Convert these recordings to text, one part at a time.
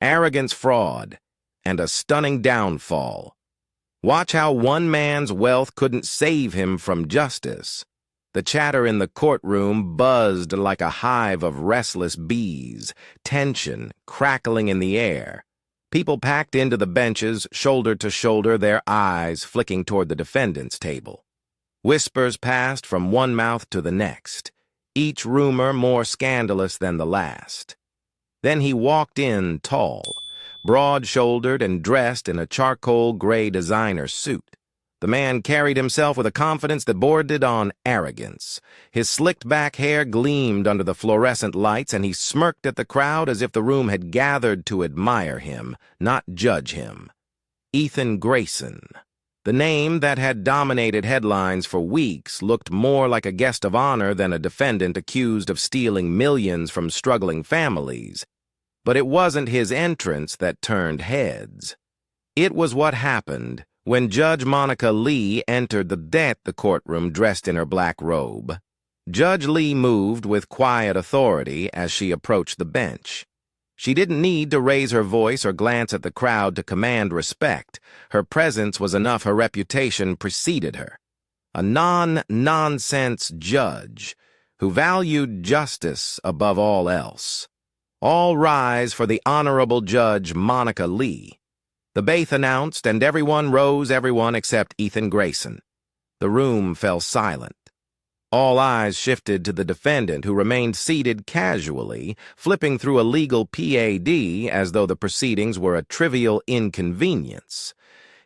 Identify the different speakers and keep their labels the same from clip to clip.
Speaker 1: arrogance, fraud, and a stunning downfall. Watch how one man's wealth couldn't save him from justice. The chatter in the courtroom buzzed like a hive of restless bees, tension crackling in the air. People packed into the benches, shoulder to shoulder, their eyes flicking toward the defendant's table. Whispers passed from one mouth to the next, each rumor more scandalous than the last. Then he walked in tall, broad-shouldered and dressed in a charcoal gray designer suit. The man carried himself with a confidence that bordered on arrogance. His slicked-back hair gleamed under the fluorescent lights, and he smirked at the crowd as if the room had gathered to admire him, not judge him. Ethan Grayson. The name that had dominated headlines for weeks looked more like a guest of honor than a defendant accused of stealing millions from struggling families. But it wasn't his entrance that turned heads. It was what happened when Judge Monica Lee entered the courtroom dressed in her black robe. Judge Lee moved with quiet authority as she approached the bench. She didn't need to raise her voice or glance at the crowd to command respect. Her presence was enough. Her reputation preceded her. A non-nonsense judge who valued justice above all else. All rise for the Honorable Judge Monica Lee. The bailiff announced, and everyone rose, everyone except Ethan Grayson. The room fell silent. All eyes shifted to the defendant, who remained seated casually, flipping through a legal pad as though the proceedings were a trivial inconvenience.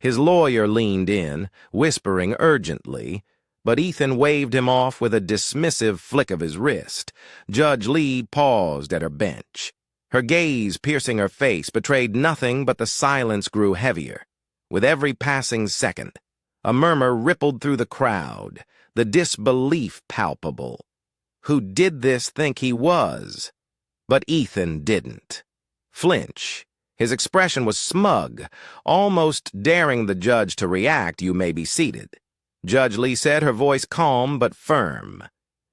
Speaker 1: His lawyer leaned in, whispering urgently, but Ethan waved him off with a dismissive flick of his wrist. Judge Lee paused at her bench. Her gaze, piercing her face, betrayed nothing, but the silence grew heavier. With every passing second, a murmur rippled through the crowd, the disbelief palpable. Who did this think he was? But Ethan didn't flinch. His expression was smug, almost daring the judge to react. "You may be seated," Judge Lee said, her voice calm but firm.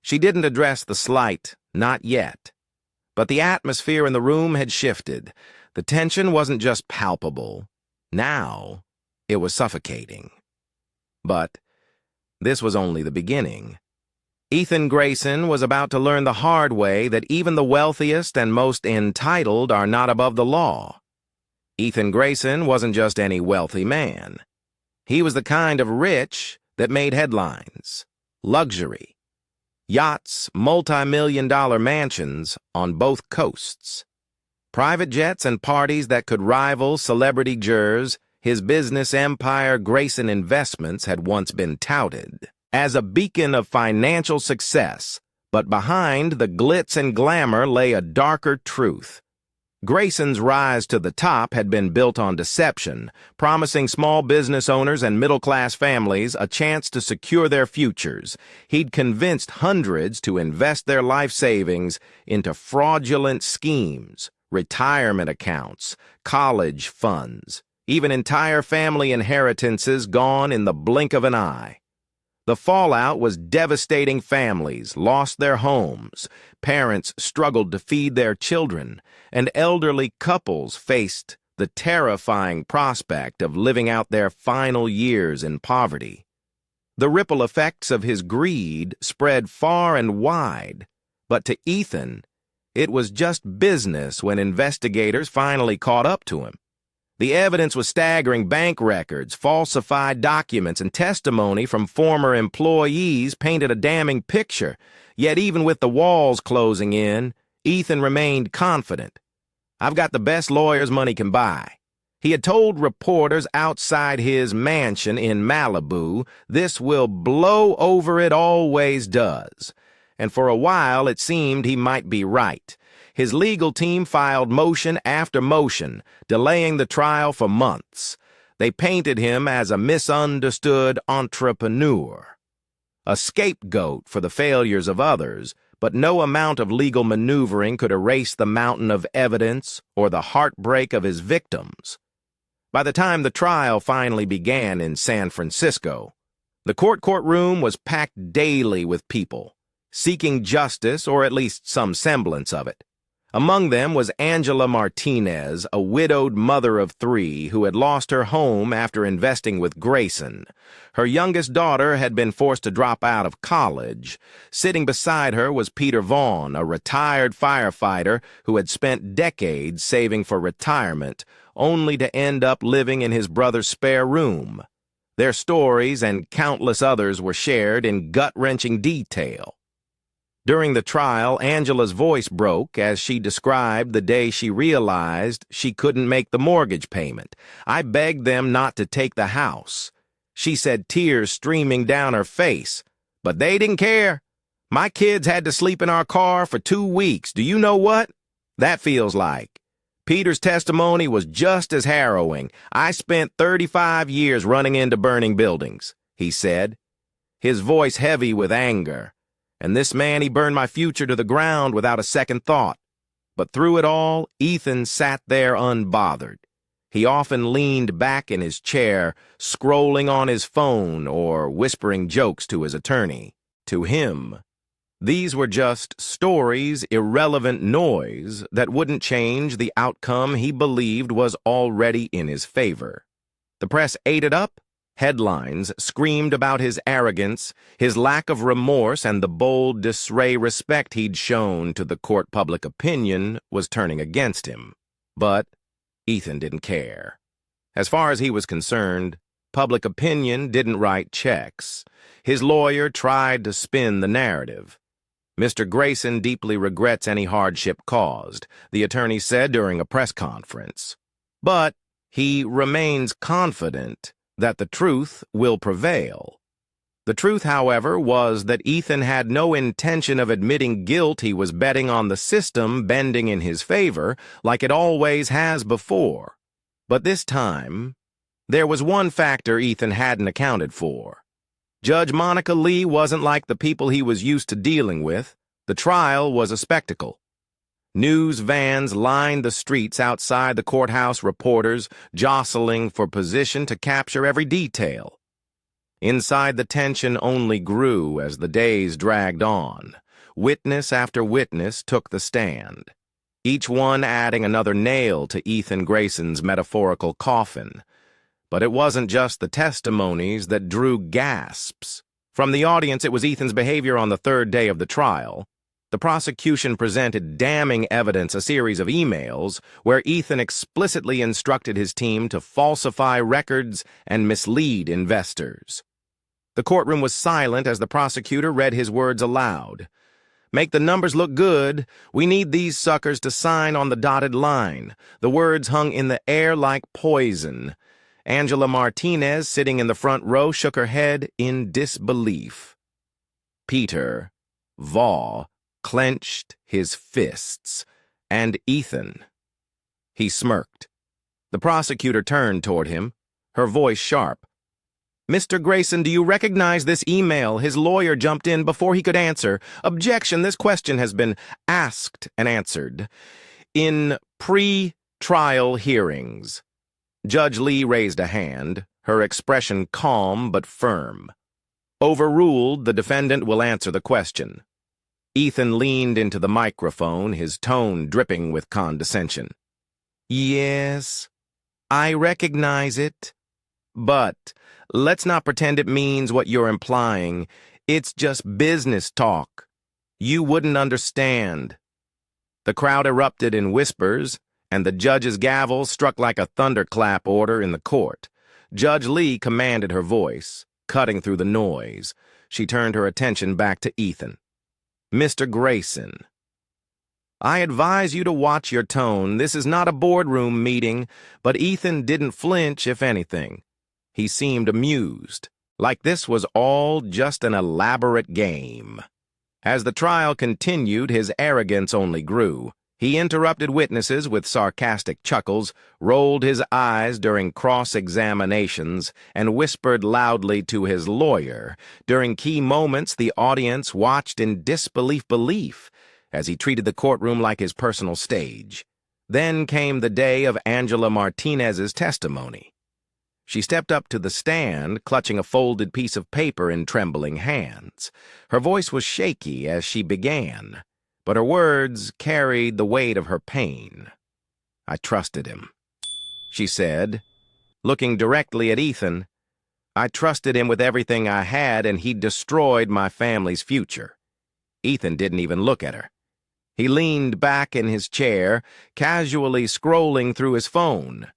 Speaker 1: She didn't address the slight, not yet. But the atmosphere in the room had shifted. The tension wasn't just palpable. Now, it was suffocating. But this was only the beginning. Ethan Grayson was about to learn the hard way that even the wealthiest and most entitled are not above the law. Ethan Grayson wasn't just any wealthy man. He was the kind of rich that made headlines. Luxury. Yachts, multi-million-dollar mansions on both coasts. Private jets and parties that could rival celebrity jurors. His business empire, Grayson Investments, had once been touted as a beacon of financial success, but behind the glitz and glamour lay a darker truth. Grayson's rise to the top had been built on deception, promising small business owners and middle-class families a chance to secure their futures. He'd convinced hundreds to invest their life savings into fraudulent schemes, retirement accounts, college funds, even entire family inheritances gone in the blink of an eye. The fallout was devastating. Families lost their homes, parents struggled to feed their children, and elderly couples faced the terrifying prospect of living out their final years in poverty. The ripple effects of his greed spread far and wide, but to Ethan, it was just business when investigators finally caught up to him. The evidence was staggering: bank records, falsified documents, and testimony from former employees painted a damning picture. Yet even with the walls closing in, Ethan remained confident. "I've got the best lawyers money can buy." He had told reporters outside his mansion in Malibu, "This will blow over, it always does." And for a while it seemed he might be right. His legal team filed motion after motion, delaying the trial for months. They painted him as a misunderstood entrepreneur, a scapegoat for the failures of others, but no amount of legal maneuvering could erase the mountain of evidence or the heartbreak of his victims. By the time the trial finally began in San Francisco, the courtroom was packed daily with people, seeking justice or at least some semblance of it. Among them was Angela Martinez, a widowed mother of 3 who had lost her home after investing with Grayson. Her youngest daughter had been forced to drop out of college. Sitting beside her was Peter Vaughn, a retired firefighter who had spent decades saving for retirement, only to end up living in his brother's spare room. Their stories and countless others were shared in gut-wrenching detail. During the trial, Angela's voice broke as she described the day she realized she couldn't make the mortgage payment. "I begged them not to take the house," she said, tears streaming down her face. "But they didn't care. My kids had to sleep in our car for 2 weeks. Do you know what that feels like?" Peter's testimony was just as harrowing. "I spent 35 years running into burning buildings," he said, his voice heavy with anger. "And this man, he burned my future to the ground without a second thought." But through it all, Ethan sat there unbothered. He often leaned back in his chair, scrolling on his phone or whispering jokes to his attorney. To him, these were just stories, irrelevant noise that wouldn't change the outcome he believed was already in his favor. The press ate it up. Headlines screamed about his arrogance, his lack of remorse, and the bold disrespect he'd shown to the court public opinion was turning against him. But Ethan didn't care. As far as he was concerned, public opinion didn't write checks. His lawyer tried to spin the narrative. "Mr. Grayson deeply regrets any hardship caused," the attorney said during a press conference. But he remains confident that the truth will prevail. The truth, however, was that Ethan had no intention of admitting guilt. He was betting on the system bending in his favor, like it always has before. But this time, there was one factor Ethan hadn't accounted for. Judge Monica Lee wasn't like the people he was used to dealing with. The trial was a spectacle. News vans lined the streets outside the courthouse, reporters jostling for position to capture every detail. Inside, the tension only grew as the days dragged on. Witness after witness took the stand, each one adding another nail to Ethan Grayson's metaphorical coffin. But it wasn't just the testimonies that drew gasps. From the audience, it was Ethan's behavior on the 3rd day of the trial. The prosecution presented damning evidence, a series of emails, where Ethan explicitly instructed his team to falsify records and mislead investors. The courtroom was silent as the prosecutor read his words aloud. "Make the numbers look good. We need these suckers to sign on the dotted line." The words hung in the air like poison. Angela Martinez, sitting in the front row, shook her head in disbelief. Peter Vaughn clenched his fists. "And Ethan?" He smirked. The prosecutor turned toward him, her voice sharp. "Mr. Grayson, do you recognize this email?" His lawyer jumped in before he could answer. "Objection, this question has been asked and answered in pre-trial hearings." Judge Lee raised a hand, her expression calm but firm. "Overruled, the defendant will answer the question." Ethan leaned into the microphone, his tone dripping with condescension. "Yes, I recognize it. But let's not pretend it means what you're implying. It's just business talk. You wouldn't understand." The crowd erupted in whispers, and the judge's gavel struck like a thunderclap order in the court. Judge Lee commanded her voice, cutting through the noise. She turned her attention back to Ethan. "Mr. Grayson, I advise you to watch your tone. This is not a boardroom meeting." But Ethan didn't flinch, if anything. He seemed amused, like this was all just an elaborate game. As the trial continued, his arrogance only grew. He interrupted witnesses with sarcastic chuckles, rolled his eyes during cross-examinations, and whispered loudly to his lawyer. During key moments, the audience watched in disbelief as he treated the courtroom like his personal stage. Then came the day of Angela Martinez's testimony. She stepped up to the stand, clutching a folded piece of paper in trembling hands. Her voice was shaky as she began. but her words carried the weight of her pain. "I trusted him," she said, looking directly at Ethan. "I trusted him with everything I had, and he destroyed my family's future." Ethan didn't even look at her. He leaned back in his chair, casually scrolling through his phone.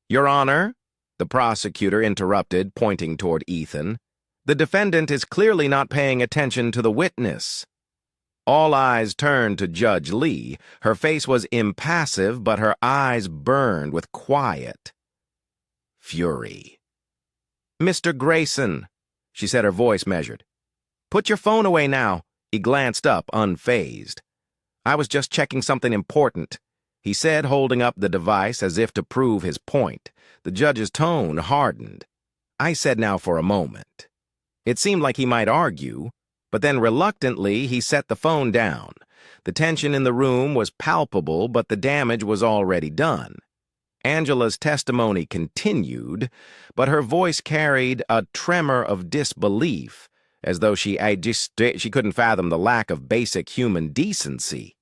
Speaker 1: "Your Honor," the prosecutor interrupted, pointing toward Ethan, "the defendant is clearly not paying attention to the witness." All eyes turned to Judge Lee. Her face was impassive, but her eyes burned with quiet fury. "Mr. Grayson," she said, her voice measured. "Put your phone away now." He glanced up, unfazed. "I was just checking something important," he said, holding up the device as if to prove his point. The judge's tone hardened. "I said now for a moment." It seemed like he might argue, but then reluctantly he set the phone down. The tension in the room was palpable, but the damage was already done. Angela's testimony continued, but her voice carried a tremor of disbelief, as though she couldn't fathom the lack of basic human decency.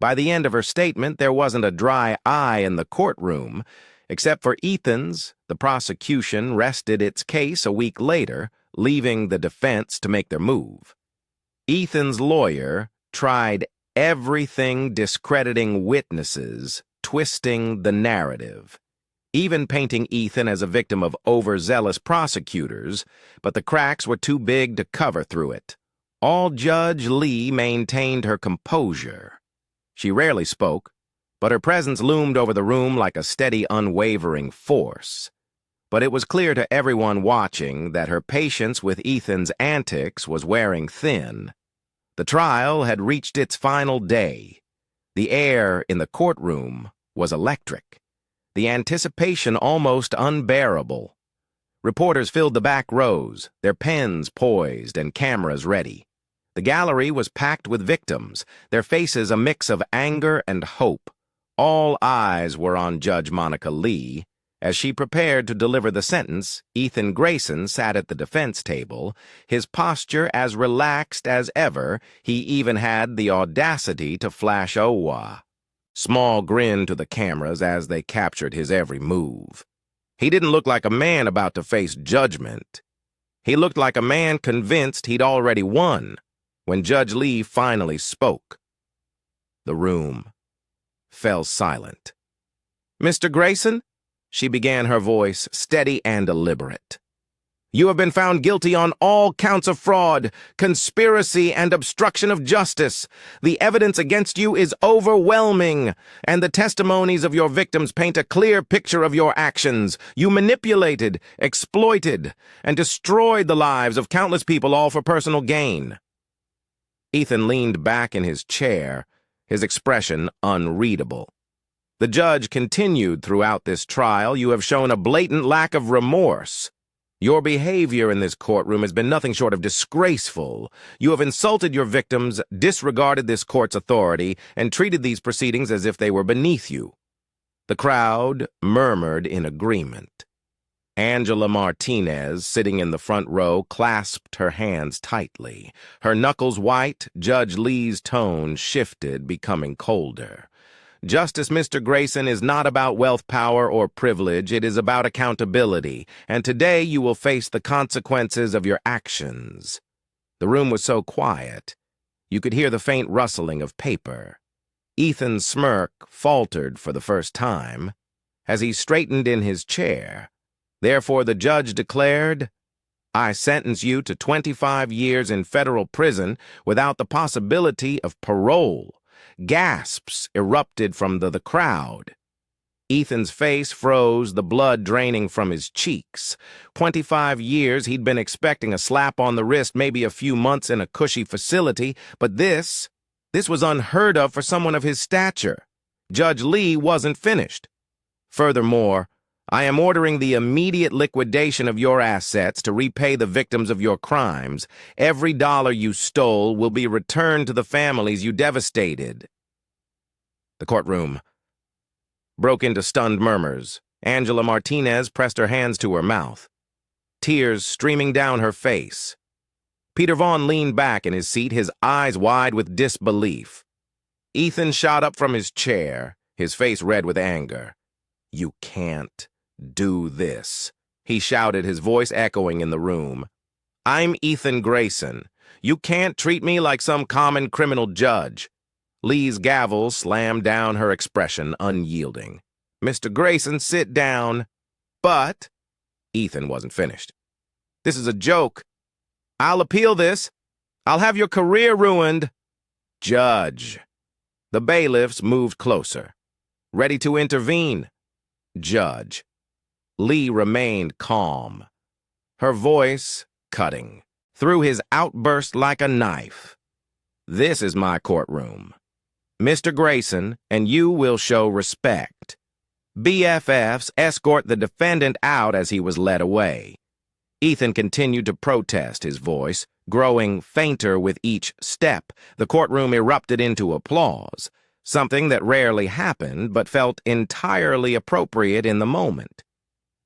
Speaker 1: By the end of her statement, there wasn't a dry eye in the courtroom. Except for Ethan's, the prosecution rested its case a week later, leaving the defense to make their move. Ethan's lawyer tried everything discrediting witnesses, twisting the narrative, even painting Ethan as a victim of overzealous prosecutors, but the cracks were too big to cover through it. All Judge Lee maintained her composure. She rarely spoke, but her presence loomed over the room like a steady, unwavering force. But it was clear to everyone watching that her patience with Ethan's antics was wearing thin. The trial had reached its final day. The air in the courtroom was electric, the anticipation almost unbearable. Reporters filled the back rows, their pens poised and cameras ready. The gallery was packed with victims, their faces a mix of anger and hope. All eyes were on Judge Monica Lee. As she prepared to deliver the sentence, Ethan Grayson sat at the defense table, his posture as relaxed as ever. He even had the audacity to flash a small grin to the cameras as they captured his every move. He didn't look like a man about to face judgment. He looked like a man convinced he'd already won. When Judge Lee finally spoke, the room fell silent. "Mr. Grayson," she began, her voice steady and deliberate, "you have been found guilty on all counts of fraud, conspiracy, and obstruction of justice. The evidence against you is overwhelming, and the testimonies of your victims paint a clear picture of your actions. You manipulated, exploited, and destroyed the lives of countless people, all for personal gain." Ethan leaned back in his chair, his expression unreadable. The judge continued, "Throughout this trial, you have shown a blatant lack of remorse. Your behavior in this courtroom has been nothing short of disgraceful. You have insulted your victims, disregarded this court's authority, and treated these proceedings as if they were beneath you." The crowd murmured in agreement. Angela Martinez, sitting in the front row, clasped her hands tightly. Her knuckles white, Judge Lee's tone shifted, becoming colder. "Justice, Mr. Grayson, is not about wealth, power, or privilege. It is about accountability, and today you will face the consequences of your actions." The room was so quiet, you could hear the faint rustling of paper. Ethan's smirk faltered for the first time as he straightened in his chair. Therefore, the judge declared, "I sentence you to 25 years in federal prison without the possibility of parole." Gasps erupted from the crowd. Ethan's face froze, the blood draining from his cheeks. 25 years, he'd been expecting a slap on the wrist, maybe a few months in a cushy facility, but this was unheard of for someone of his stature. Judge Lee wasn't finished. "Furthermore, I am ordering the immediate liquidation of your assets to repay the victims of your crimes. Every dollar you stole will be returned to the families you devastated." The courtroom broke into stunned murmurs. Angela Martinez pressed her hands to her mouth, tears streaming down her face. Peter Vaughn leaned back in his seat, his eyes wide with disbelief. Ethan shot up from his chair, his face red with anger. "You can't do this," he shouted, his voice echoing in the room. "I'm Ethan Grayson. You can't treat me like some common criminal judge." Lee's gavel slammed down, her expression unyielding. "Mr. Grayson, sit down." "But—" Ethan wasn't finished. "This is a joke. I'll appeal this. I'll have your career ruined." "Judge." The bailiffs moved closer, ready to intervene. "Judge." Lee remained calm, her voice cutting through his outburst like a knife. "This is my courtroom. Mr. Grayson, and you will show respect. BFFs escort the defendant out as he was led away." Ethan continued to protest, his voice growing fainter with each step. The courtroom erupted into applause, something that rarely happened but felt entirely appropriate in the moment.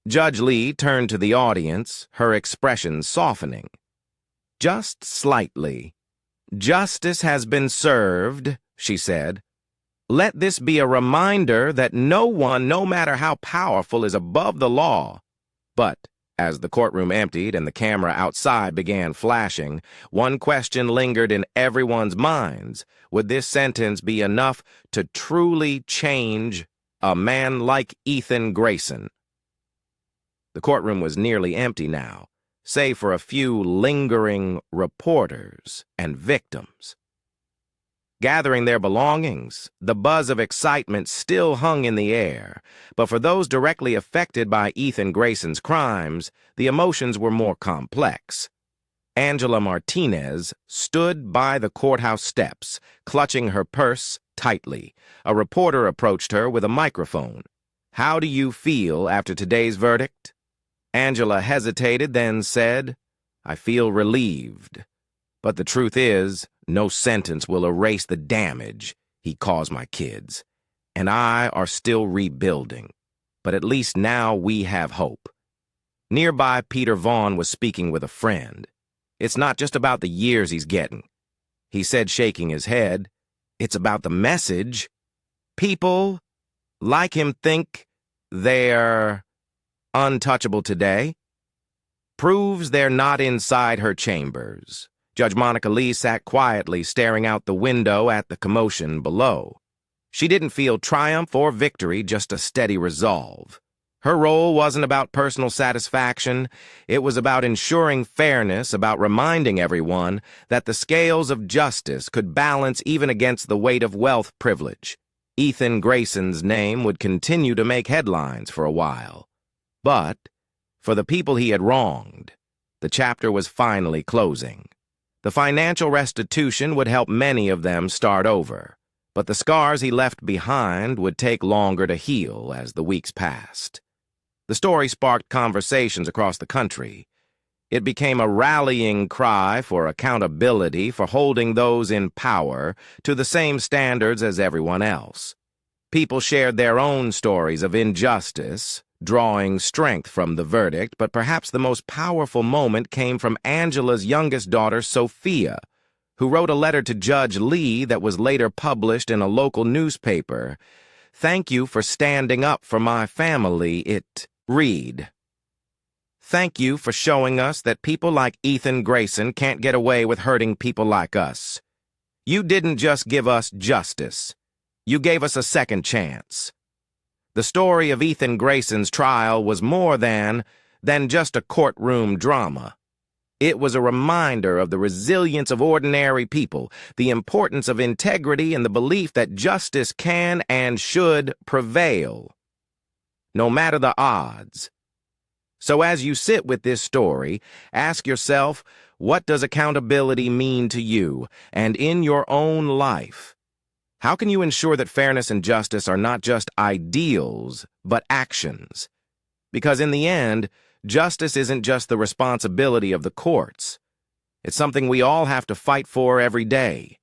Speaker 1: Judge Lee turned to the audience, her expression softening. "Just slightly. Justice has been served," she said. "Let this be a reminder that no one, no matter how powerful, is above the law." But as the courtroom emptied and the camera outside began flashing, one question lingered in everyone's minds. Would this sentence be enough to truly change a man like Ethan Grayson? The courtroom was nearly empty now, save for a few lingering reporters and victims. Gathering their belongings, the buzz of excitement still hung in the air, but for those directly affected by Ethan Grayson's crimes, the emotions were more complex. Angela Martinez stood by the courthouse steps, clutching her purse tightly. A reporter approached her with a microphone. "How do you feel after today's verdict?" Angela hesitated, then said, "I feel relieved. But the truth is, no sentence will erase the damage he caused my kids. And I are still rebuilding. But at least now we have hope." Nearby, Peter Vaughn was speaking with a friend. "It's not just about the years he's getting," he said, shaking his head. "It's about the message. People like him think they're untouchable today. Proves they're not inside her chambers." Judge Monica Lee sat quietly, staring out the window at the commotion below. She didn't feel triumph or victory, just a steady resolve. Her role wasn't about personal satisfaction. It was about ensuring fairness, about reminding everyone that the scales of justice could balance even against the weight of wealth privilege. Ethan Grayson's name would continue to make headlines for a while. But for the people he had wronged, the chapter was finally closing. The financial restitution would help many of them start over, but the scars he left behind would take longer to heal as the weeks passed. The story sparked conversations across the country. It became a rallying cry for accountability, for holding those in power to the same standards as everyone else. People shared their own stories of injustice, drawing strength from the verdict, but perhaps the most powerful moment came from Angela's youngest daughter, Sophia, who wrote a letter to Judge Lee that was later published in a local newspaper. "Thank you for standing up for my family," it read. "Thank you for showing us that people like Ethan Grayson can't get away with hurting people like us. You didn't just give us justice. You gave us a second chance." The story of Ethan Grayson's trial was more than just a courtroom drama. It was a reminder of the resilience of ordinary people, the importance of integrity, and the belief that justice can and should prevail, no matter the odds. So as you sit with this story, ask yourself, what does accountability mean to you and in your own life? How can you ensure that fairness and justice are not just ideals, but actions? Because in the end, justice isn't just the responsibility of the courts. It's something we all have to fight for every day.